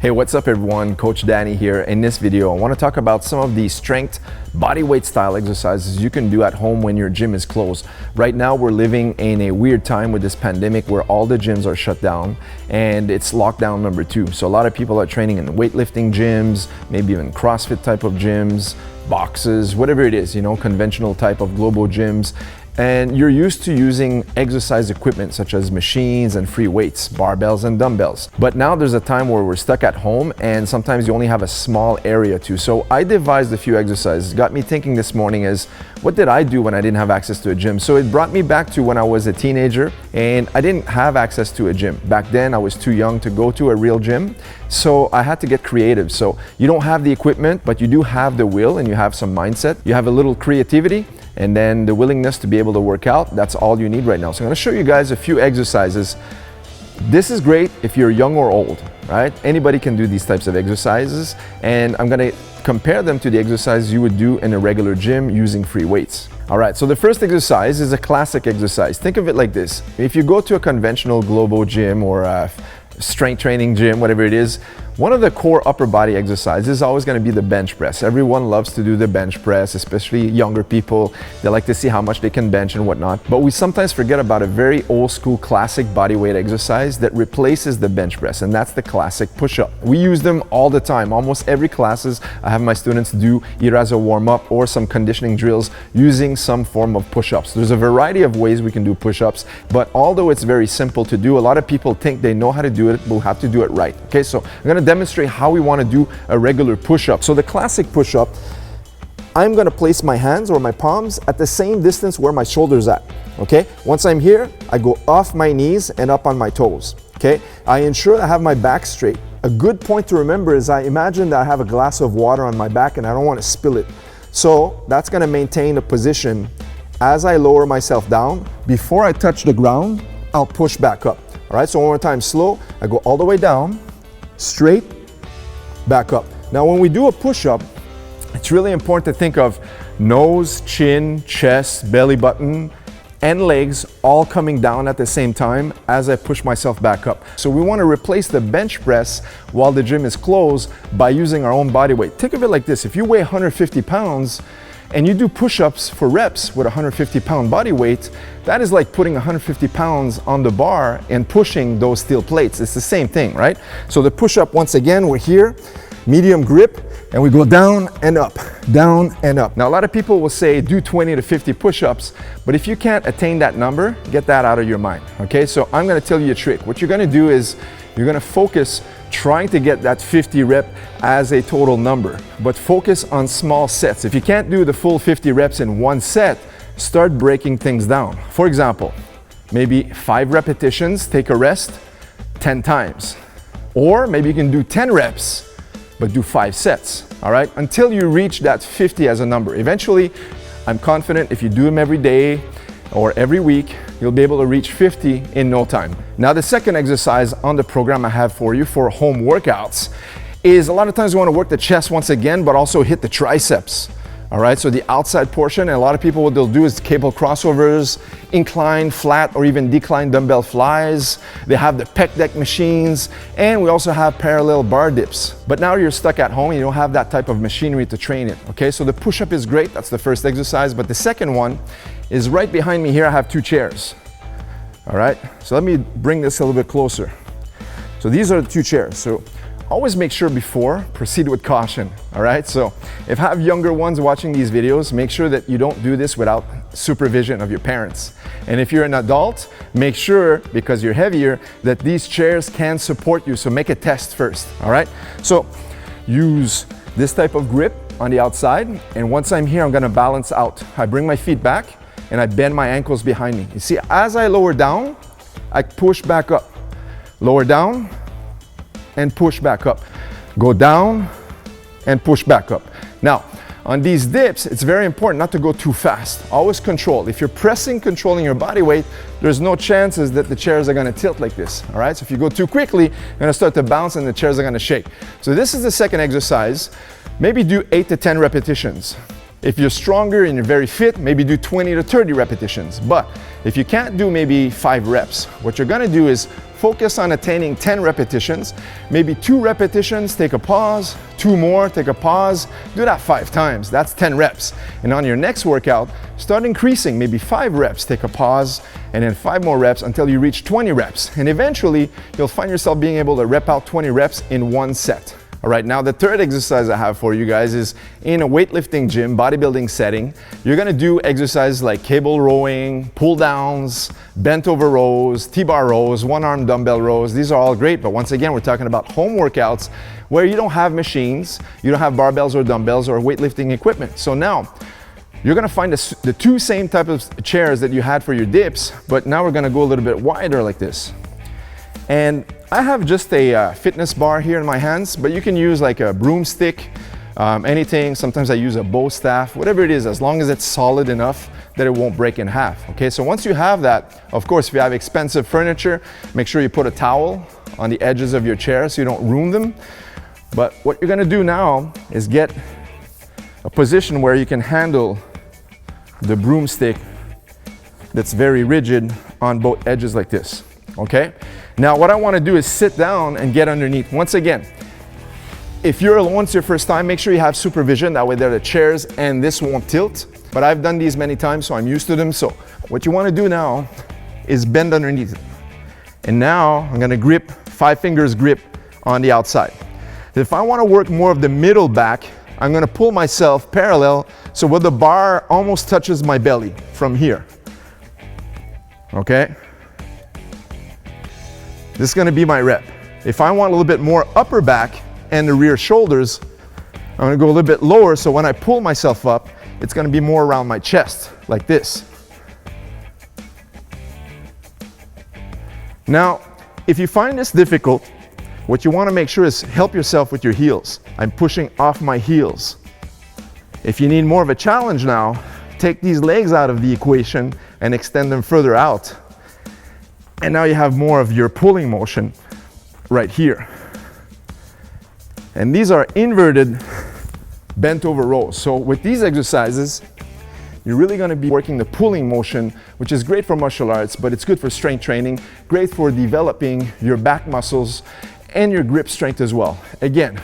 Hey, what's up everyone? Coach Danny here. In this video, I want to talk about some of the strength body weight style exercises you can do at home when your gym is closed. Right now, we're living in a weird time with this pandemic where all the gyms are shut down and it's lockdown number 2. So a lot of people are training in weightlifting gyms, maybe even CrossFit type of gyms, boxes, whatever it is, conventional type of global gyms. And you're used to using exercise equipment such as machines and free weights, barbells and dumbbells. But now there's a time where we're stuck at home and sometimes you only have a small area to. So I devised a few exercises. Got me thinking this morning is, what did I do when I didn't have access to a gym? So it brought me back to when I was a teenager and I didn't have access to a gym. Back then I was too young to go to a real gym. So I had to get creative. So you don't have the equipment, but you do have the will and you have some mindset. You have a little creativity and then the willingness to be able to work out. That's all you need right now. So I'm going to show you guys a few exercises. This is great if you're young or old, right? Anybody can do these types of exercises, and I'm going to compare them to the exercises you would do in a regular gym using free weights. All right, so the first exercise is a classic exercise. Think of it like this. If you go to a conventional global gym or a strength training gym, whatever it is, one of the core upper body exercises is always going to be the bench press. Everyone loves to do the bench press, especially younger people. They like to see how much they can bench and whatnot. But we sometimes forget about a very old school classic body weight exercise that replaces the bench press, and that's the classic push-up. We use them all the time. Almost every classes I have my students do either as a warm-up or some conditioning drills using some form of push-ups. There's a variety of ways we can do push-ups, but although it's very simple to do, a lot of people think they know how to do it, but we have to do it right. Okay, so I'm going to demonstrate how we want to do a regular push-up. So the classic push-up, I'm going to place my hands or my palms at the same distance where my shoulders at. Okay, once I'm here, I go off my knees and up on my toes. Okay, I ensure I have my back straight. A good point to remember is I imagine that I have a glass of water on my back and I don't want to spill it. So that's going to maintain a position. As I lower myself down, before I touch the ground, I'll push back up. All right, so one more time, slow. I go all the way down, straight, back up. Now, when we do a push-up, it's really important to think of nose, chin, chest, belly button, and legs all coming down at the same time as I push myself back up. So we want to replace the bench press while the gym is closed by using our own body weight. Think of it like this. If you weigh 150 pounds and you do push-ups for reps with a 150-pound body weight, that is like putting 150 pounds on the bar and pushing those steel plates. It's the same thing, right? So the push-up, once again, we're here, medium grip, and we go down and up, down and up. Now, a lot of people will say do 20 to 50 push-ups, but if you can't attain that number, get that out of your mind, okay? So I'm gonna tell you a trick. What you're gonna do is you're gonna focus trying to get that 50 rep as a total number, but focus on small sets. If you can't do the full 50 reps in one set, start breaking things down. For example, maybe 5 repetitions, take a rest 10 times. Or maybe you can do 10 reps, but do 5 sets, all right? Until you reach that 50 as a number. Eventually, I'm confident if you do them every day or every week, you'll be able to reach 50 in no time. Now, the second exercise on the program I have for you for home workouts is a lot of times we want to work the chest once again, but also hit the triceps. All right, so the outside portion, and a lot of people, what they'll do is cable crossovers, incline, flat, or even decline dumbbell flies. They have the pec deck machines, and we also have parallel bar dips. But now you're stuck at home and you don't have that type of machinery to train it, okay? So the push-up is great, that's the first exercise, but the second one is right behind me here. I have 2 chairs, all right? So let me bring this a little bit closer. So these are the 2 chairs. So always make sure before, proceed with caution, all right? So if I have younger ones watching these videos, make sure that you don't do this without supervision of your parents. And if you're an adult, make sure, because you're heavier, that these chairs can support you. So make a test first, all right? So use this type of grip on the outside. And once I'm here, I'm gonna balance out. I bring my feet back and I bend my ankles behind me. You see, as I lower down, I push back up. Lower down, and push back up. Go down and push back up. Now, on these dips, it's very important not to go too fast. Always control. If you're controlling your body weight, there's no chances that the chairs are gonna tilt like this, all right? So if you go too quickly, you're gonna start to bounce and the chairs are gonna shake. So this is the second exercise. Maybe do 8 to 10 repetitions. If you're stronger and you're very fit, maybe do 20 to 30 repetitions. But if you can't do maybe 5 reps, what you're gonna do is focus on attaining 10 repetitions, maybe 2 repetitions, take a pause, 2 more, take a pause, do that 5 times, that's 10 reps. And on your next workout, start increasing, maybe 5 reps, take a pause, and then 5 more reps until you reach 20 reps. And eventually, you'll find yourself being able to rep out 20 reps in one set. All right, now the third exercise I have for you guys is in a weightlifting gym, bodybuilding setting. You're gonna do exercises like cable rowing, pull downs, bent over rows, T-bar rows, one-arm dumbbell rows. These are all great, but once again, we're talking about home workouts where you don't have machines, you don't have barbells or dumbbells or weightlifting equipment. So now, you're gonna find the 2 same type of chairs that you had for your dips, but now we're gonna go a little bit wider like this. And I have just a fitness bar here in my hands, but you can use like a broomstick, anything. Sometimes I use a bow staff, whatever it is, as long as it's solid enough that it won't break in half. Okay, so once you have that, of course, if you have expensive furniture, make sure you put a towel on the edges of your chair so you don't ruin them. But what you're gonna do now is get a position where you can handle the broomstick that's very rigid on both edges like this, okay? Now what I want to do is sit down and get underneath. Once again, if you're alone, it's your first time, make sure you have supervision, that way there are the chairs and this won't tilt. But I've done these many times, so I'm used to them. So what you want to do now is bend underneath it. And now I'm going to grip, 5 fingers grip on the outside. If I want to work more of the middle back, I'm going to pull myself parallel so where the bar almost touches my belly from here. Okay? This is going to be my rep. If I want a little bit more upper back and the rear shoulders, I'm going to go a little bit lower, so when I pull myself up, it's going to be more around my chest, like this. Now, if you find this difficult, what you want to make sure is help yourself with your heels. I'm pushing off my heels. If you need more of a challenge now, take these legs out of the equation and extend them further out. And now you have more of your pulling motion right here. And these are inverted bent over rows. So with these exercises, you're really going to be working the pulling motion, which is great for martial arts, but it's good for strength training, great for developing your back muscles and your grip strength as well. Again,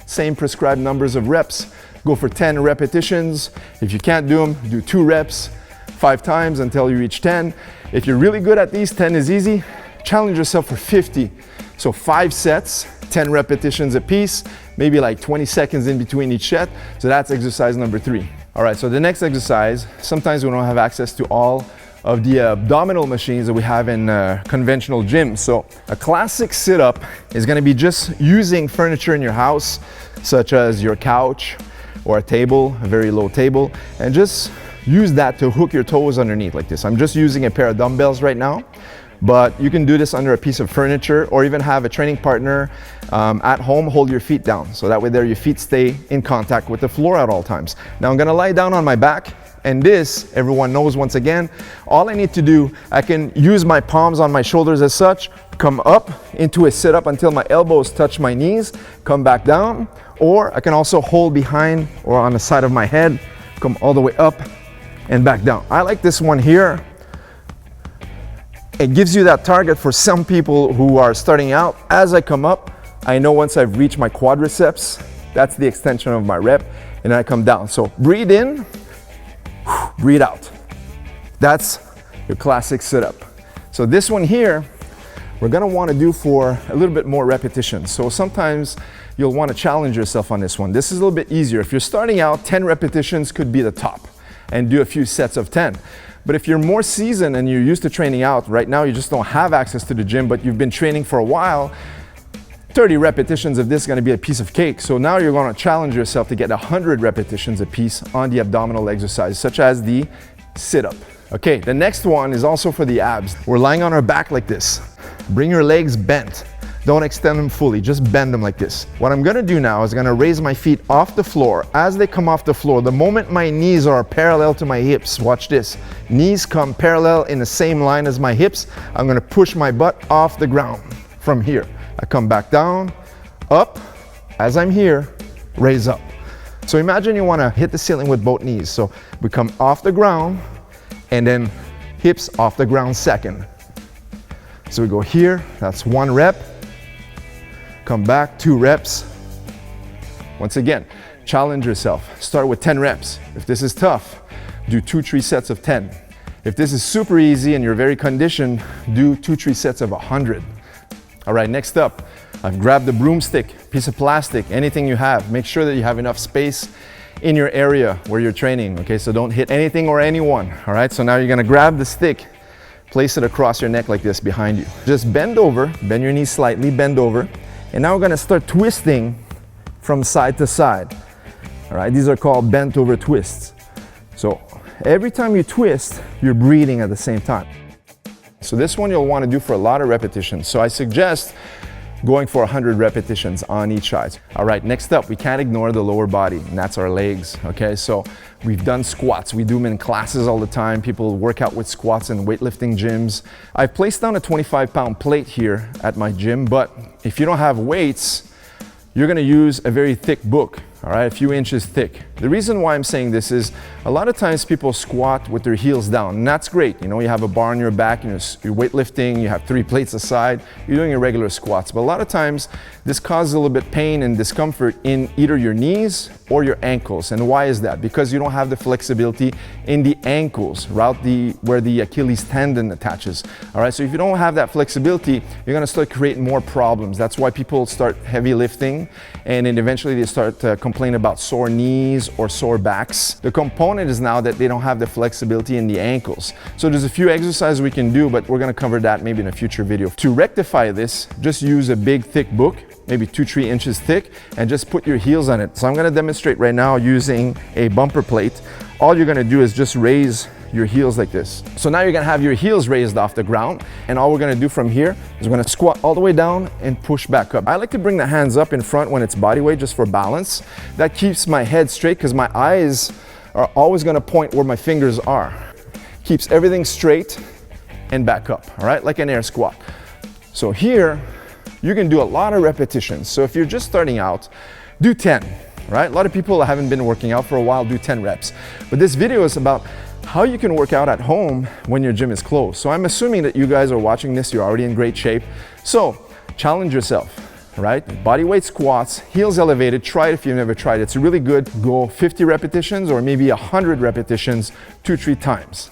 same prescribed numbers of reps. Go for 10 repetitions. If you can't do them, do 2 reps, 5 times until you reach 10. If you're really good at these, 10 is easy. Challenge yourself for 50. So 5 sets, 10 repetitions a piece, maybe like 20 seconds in between each set. So that's exercise number 3. All right, so the next exercise, sometimes we don't have access to all of the abdominal machines that we have in conventional gyms. So a classic sit-up is gonna be just using furniture in your house, such as your couch or a table, a very low table, and just use that to hook your toes underneath like this. I'm just using a pair of dumbbells right now, but you can do this under a piece of furniture or even have a training partner at home hold your feet down. So that way there your feet stay in contact with the floor at all times. Now I'm gonna lie down on my back, and this, everyone knows once again, all I need to do, I can use my palms on my shoulders as such, come up into a sit-up until my elbows touch my knees, come back down, or I can also hold behind or on the side of my head, come all the way up and back down. I like this one here. It gives you that target for some people who are starting out. As I come up, I know once I've reached my quadriceps, that's the extension of my rep, and I come down. So breathe in, breathe out. That's your classic sit-up. So this one here, we're gonna wanna do for a little bit more repetitions. So sometimes you'll wanna challenge yourself on this one. This is a little bit easier. If you're starting out, 10 repetitions could be the top, and do a few sets of 10. But if you're more seasoned and you're used to training out, right now you just don't have access to the gym, but you've been training for a while, 30 repetitions of this is gonna be a piece of cake. So now you're gonna challenge yourself to get 100 repetitions a piece on the abdominal exercise, such as the sit-up. Okay, the next one is also for the abs. We're lying on our back like this. Bring your legs bent. Don't extend them fully, just bend them like this. What I'm gonna do now is gonna raise my feet off the floor. As they come off the floor, the moment my knees are parallel to my hips, watch this. Knees come parallel in the same line as my hips. I'm gonna push my butt off the ground from here. I come back down, up. As I'm here, raise up. So imagine you wanna hit the ceiling with both knees. So we come off the ground and then hips off the ground second. So we go here, that's 1 rep. Come back, 2 reps. Once again, challenge yourself. Start with 10 reps. If this is tough, do 2-3 sets of 10. If this is super easy and you're very conditioned, do 2-3 sets of 100. All right, next up, I've grabbed the broomstick, piece of plastic, anything you have. Make sure that you have enough space in your area where you're training, okay? So don't hit anything or anyone, all right? So now you're gonna grab the stick, place it across your neck like this behind you. Just bend over, bend your knees slightly, bend over. And now we're gonna start twisting from side to side. All right, these are called bent over twists. So every time you twist, you're breathing at the same time. So this one you'll wanna do for a lot of repetitions. So I suggest going for 100 repetitions on each side. All right, next up, we can't ignore the lower body, and that's our legs, okay? So we've done squats. We do them in classes all the time. People work out with squats in weightlifting gyms. I've placed down a 25-pound plate here at my gym, but if you don't have weights, you're gonna use a very thick book, all right, a few inches thick. The reason why I'm saying this is a lot of times people squat with their heels down, and that's great. You know, you have a bar on your back, and you're weightlifting, you have 3 plates aside, you're doing your regular squats. But a lot of times this causes a little bit pain and discomfort in either your knees or your ankles. And why is that? Because you don't have the flexibility in the ankles, where the Achilles tendon attaches. All right, so if you don't have that flexibility, you're gonna start creating more problems. That's why people start heavy lifting, and then eventually they start complain about sore knees or sore backs. The component is now that they don't have the flexibility in the ankles. So there's a few exercises we can do, but we're gonna cover that maybe in a future video. To rectify this, just use a big thick book, maybe 2-3 inches thick, and just put your heels on it. So I'm gonna demonstrate right now using a bumper plate. All you're gonna do is just raise your heels like this. So now you're gonna have your heels raised off the ground, and all we're gonna do from here is we're gonna squat all the way down and push back up. I like to bring the hands up in front when it's body weight, just for balance. That keeps my head straight because my eyes are always gonna point where my fingers are. Keeps everything straight and back up, all right, like an air squat. So here, you can do a lot of repetitions. So if you're just starting out, do 10, right? A lot of people that haven't been working out for a while do 10 reps. But this video is about how you can work out at home when your gym is closed. So I'm assuming that you guys are watching this, you're already in great shape. So challenge yourself, right? Bodyweight squats, heels elevated. Try it if you've never tried it. It's really good. Go 50 repetitions or maybe 100 repetitions 2-3 times.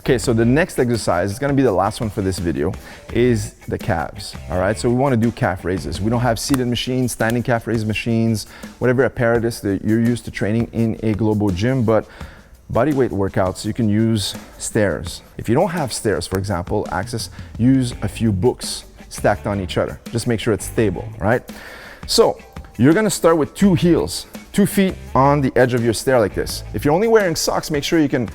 Okay, so the next exercise is gonna be the last one for this video, is the calves, all right? So we wanna do calf raises. We don't have seated machines, standing calf raise machines, whatever apparatus that you're used to training in a global gym, but bodyweight workouts, you can use stairs. If you don't have stairs, for example, use a few books stacked on each other. Just make sure it's stable, right? So you're gonna start with 2 heels, 2 feet on the edge of your stair like this. If you're only wearing socks, make sure you can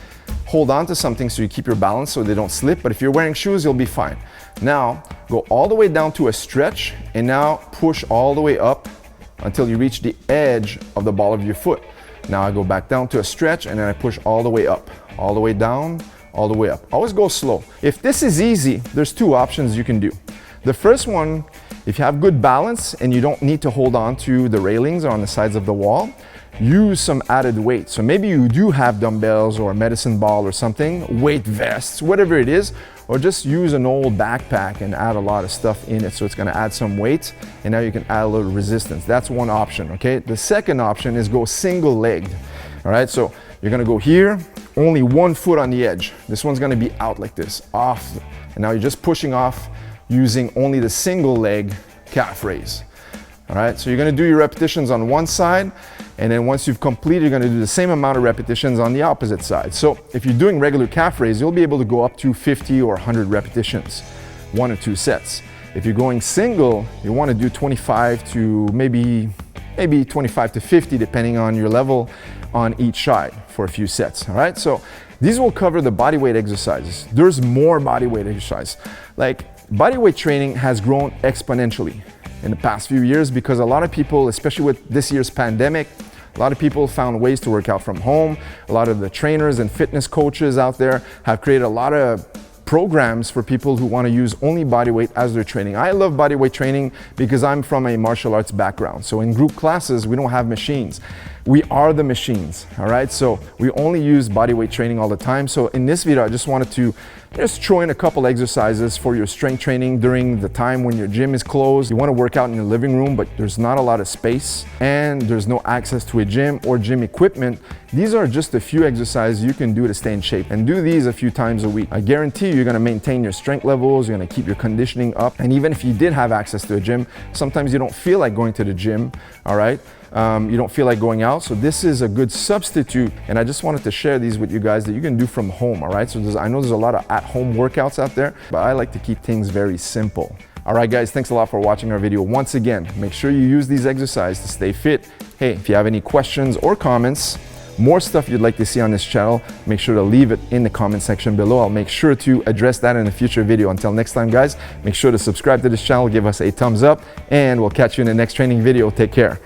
hold on to something so you keep your balance so they don't slip, but if you're wearing shoes, you'll be fine. Now, go all the way down to a stretch, and now push all the way up until you reach the edge of the ball of your foot. Now I go back down to a stretch, and then I push all the way up, all the way down, all the way up. Always go slow. If this is easy, there's 2 options you can do. The first one, if you have good balance and you don't need to hold on to the railings or on the sides of the wall, use some added weight. So maybe you do have dumbbells or a medicine ball or something, weight vests, whatever it is, or just use an old backpack and add a lot of stuff in it. So it's gonna add some weight, and now you can add a little resistance. That's one option, okay? The second option is go single legged, all right? So you're gonna go here, only 1 foot on the edge. This one's gonna be out like this, off. And now you're just pushing off using only the single leg calf raise. All right, so you're gonna do your repetitions on one side, and then once you've completed, you're gonna do the same amount of repetitions on the opposite side. So if you're doing regular calf raise, you'll be able to go up to 50 or 100 repetitions, 1 or 2 sets. If you're going single, you wanna do 25 to maybe 25 to 50, depending on your level on each side for a few sets, all right? So these will cover the bodyweight exercises. There's more bodyweight exercise. Like, bodyweight training has grown exponentially in the past few years because a lot of people, especially with this year's pandemic, a lot of people found ways to work out from home. A lot of the trainers and fitness coaches out there have created a lot of programs for people who want to use only bodyweight as their training. I love bodyweight training because I'm from a martial arts background. So in group classes, we don't have machines. We are the machines, all right? So we only use bodyweight training all the time. So in this video, I just wanted to Just throw in a couple exercises for your strength training during the time when your gym is closed. You want to work out in your living room, but there's not a lot of space and there's no access to a gym or gym equipment. These are just a few exercises you can do to stay in shape, and do these a few times a week. I guarantee you're going to maintain your strength levels, you're going to keep your conditioning up, and even if you did have access to a gym, sometimes you don't feel like going to the gym, all right? You don't feel like going out, so this is a good substitute, and I just wanted to share these with you guys that you can do from home, all right? So I know there's a lot of at-home workouts out there, but I like to keep things very simple. All right, guys, thanks a lot for watching our video. Once again, make sure you use these exercises to stay fit. Hey, if you have any questions or comments, more stuff you'd like to see on this channel, make sure to leave it in the comment section below. I'll make sure to address that in a future video. Until next time, guys, make sure to subscribe to this channel, give us a thumbs up, and we'll catch you in the next training video. Take care.